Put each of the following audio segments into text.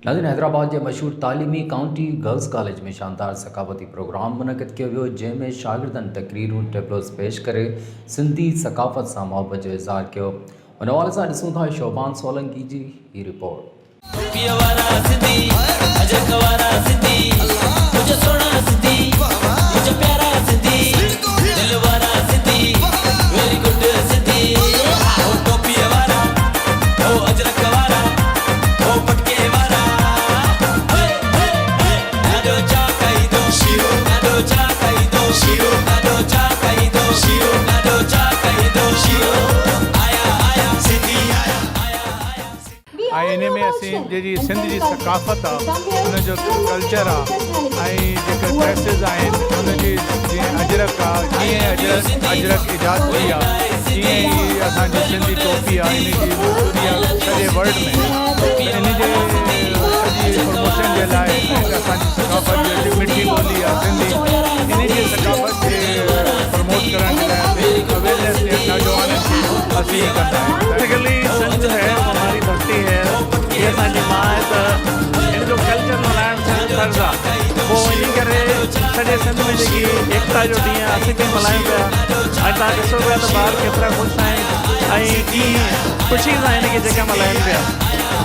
नाज़रीन, हैदराबाद के मशहूर तालीमी काउंटी गर्ल्स कॉलेज में शानदार सकाफती प्रोग्राम मुनक़िद किया वियो, जंहिंमें शागिर्दनि तकरीरूं टेबलोस पेश करे सिंधी सकाफ़त सां मुहबत जो इज़हार कियो। उन हवाले सां ॾिसूं था शोभान सोलंकी जी ही रिपोर्ट। इन में असीं जी सिंध जी सकाफ़त आहे, उनजो कल्चर आहे, ड्रेसिस आहिनि, उनजी जीअं अजरक आहे, जीअं अजरक ईजाद थी आहे, तीअं ई असांजी सिंधी टोपी आहे, इन जी मशहूरी आहे सॼे वर्ल्ड में। इन जे सॼी प्रमोशन जे लाइ असांजी सकाफ़त जी मिठी ॿोली आहे सिंधी, इन जी सकाफ़त खे प्रमोट करण जे लाइ अवेयरनेस नौजवाननि खे असीं कंदा आहियूं। सिंध है हमारी धरती है, ये असांजी माँ है, तो इनजो कल्चर मल्हाइण फर्ज़ आहे। पोइ इन करे सॼे सिंध में जेकी एकता जो ॾींहुं आहे असीं कीअं मल्हायूं पिया, ऐं तव्हां ॾिसो पिया त ॿार केतिरा ख़ुशि आहिनि ऐं कीअं ख़ुशी सां हिनखे जेका मल्हाइनि पिया,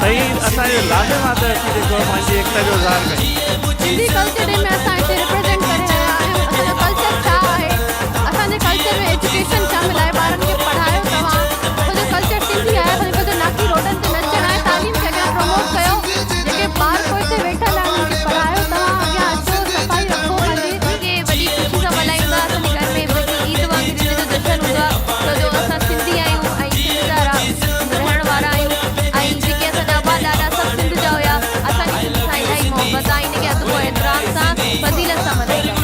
त हीअ असांजो लाज़िम आहे त असीं जेको पंहिंजी एकता जो इज़हार कयूं। सिंधी कल्चर में असां हिते रिप्रेज़ेंट करे रहिया आहियूं। असांजो कल्चर छा आहे, असांजे कल्चर में एजुकेशन शामिल आहे, ॿारनि खे पढ़ायो तव्हां, असांजो कल्चर सिंधी आहे, असांजो कल्चर ना की रोडनि ते नचणु आहे, तालीम खे अॻियां प्रमोट कयो, जेके ॿार कोई हिते वेठल आहिनि उन्हनि खे पढ़ायो तव्हां, अॻियां अचो, सफ़ाई रखो, पंहिंजी वॾी ख़ुशी सां मल्हाईंदा। असांजे घर में जेकी ईद वांगुरु जो जश्न हूंदो आहे, त जो असां सिंधी आहियूं ऐं सिंध जा रहण वारा आहियूं, ऐं जेके असांजा अबा ॾाॾा सभु सिंध जा हुया, असांजी सिंध सां इलाही मोहबत आहे, इनखे अदब एहतराम सां फज़ीलत सां मल्हाईंदा।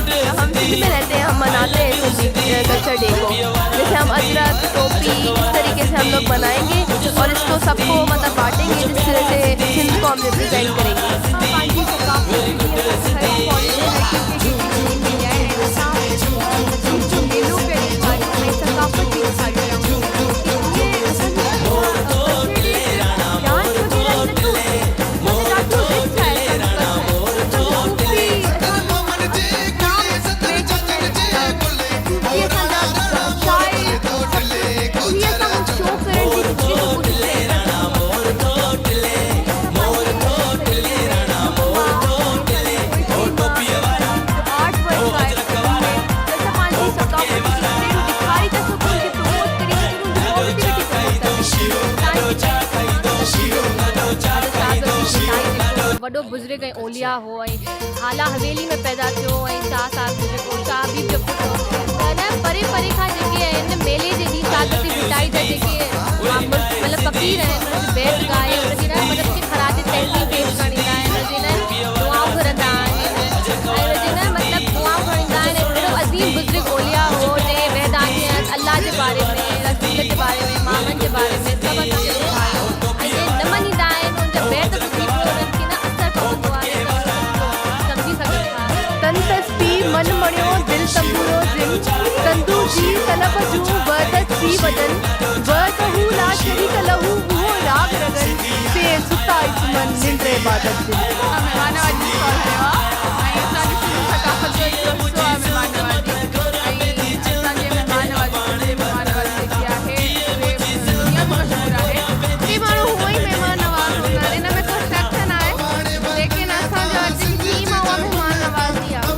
हम सिंध में रहते हैं, हम मनाते हैं सिंधी कल्चर डे को, जैसे हम अजरक टोपी इस तरीके से हम लोग बनाएंगे और इसको सबको मतलब बांटेंगे, जिस तरह से सिंध को हम रिप्रेजेंट करेंगे। वॾो बुज़ुर्ग ऐं ओलिया हो ऐं हाला हवेली में पैदा थियो ऐं शाह साहब जो जेको शाह हबीब जो पुटु हो, त न परे परे खां जेके आहिनि मेले जे ॾींहुं शागती भिटाई जा जेके मतिलबु फ़क़ीर आहिनि उनजी बैत ॻाए उनजी न मतिलबु की ख़राज तहज़ीब पेश करण ईंदा आहिनि, उनजी न दुआऊं घुरंदा आहिनि ऐं उनजी न मतिलबु दुआऊं खणींदा आहिनि। एॾो अज़ीम बुज़ुर्ग ओलिया हो जंहिं वहदानियत अल्लाह जे बारे में, रसूल जे बारे में, मामनि जे बारे में सभु असांखे ॿुधायो ऐं जे न मञींदा आहिनि उनजा बैत ॿुधी करे उन्हनि खे न मन मणियो दिल तंबूरो जिम तंदू जी तलब जूं वदत सी वदन वदहू ला शरीक लहू वो राग रगन से सुता इस्मन निंद्रे इबादत दिल मेहमानवाजी करेवा ऐं असांजी सिंधी सकाफ़त जो हिकु हिसो आहे मेहमानवाजी ऐं असांजे मेहमानवाजी जेकी आहे उहे दुनिया में मशहूरु आहे। के माण्हू हूअं ई महिमान नवाज़ हूंदा आहिनि, इन में को शक न आहे, लेकिन असांजा जेकी थीम आहे उहा महिमान नवाज़ी आहे।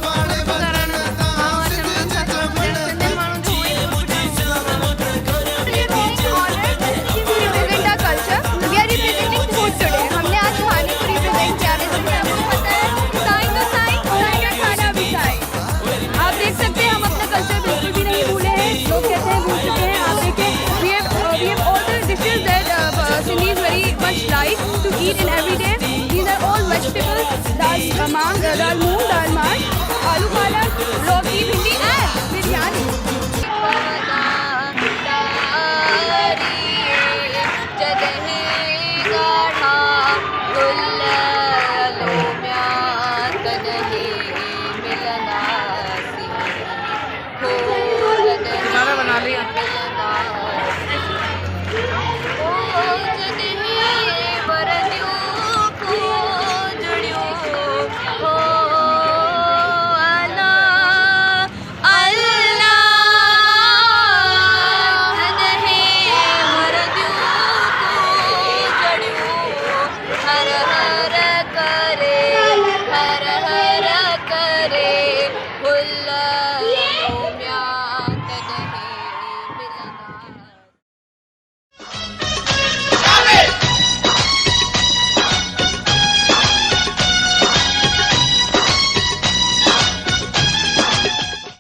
To eat in every day. These are all vegetables, dal moong, dal mash,